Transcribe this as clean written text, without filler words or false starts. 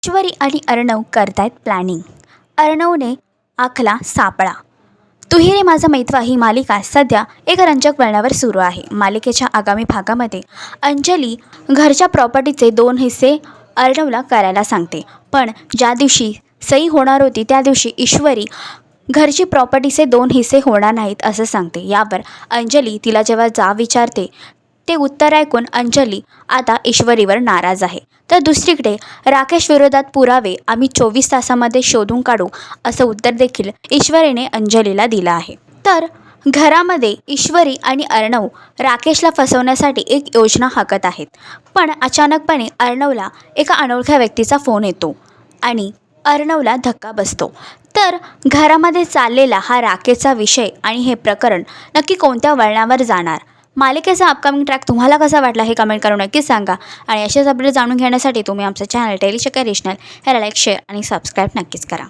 ईश्वरी आणि अर्णव करतायत प्लॅनिंग. अर्णवने आखला सापळा. तू ही रे माझा मैत्वा ही मालिका सध्या एक रंजक वळणावर सुरू आहे. मालिकेच्या आगामी भागामध्ये अंजली घरच्या प्रॉपर्टीचे 2 हिस्से अर्णवला करायला सांगते. पण ज्या दिवशी सही होणार होती त्या दिवशी ईश्वरी घरची प्रॉपर्टीचे 2 हिस्से होणार नाहीत असं सांगते. यावर अंजली तिला जेव्हा जाब विचारते ते उत्तर ऐकून अंजली आता ईश्वरीवर नाराज आहे. तर दुसरीकडे राकेश विरोधात पुरावे आम्ही 24 तासामध्ये शोधून काढू असं उत्तर देखील ईश्वरीने अंजलीला दिलं आहे. तर घरामध्ये ईश्वरी आणि अर्णव राकेशला फसवण्यासाठी एक योजना हाकत आहेत. पण अचानकपणे अर्णवला एका अनोळख्या व्यक्तीचा फोन येतो आणि अर्णवला धक्का बसतो. तर घरामध्ये चाललेला हा राकेशचा विषय आणि हे प्रकरण नक्की कोणत्या वळणावर जाणार, मालिकेचा अपकमिंग ट्रॅक तुम्हाला कसा वाटला हे कमेंट करून नक्कीच सांगा. आणि असेच अपडेट जाणून घेण्यासाठी तुम्ही आमचं चॅनल डेली चक्कर रिजनल ह्याला लाईक, शेअर आणि सबस्क्राईब नक्कीच करा.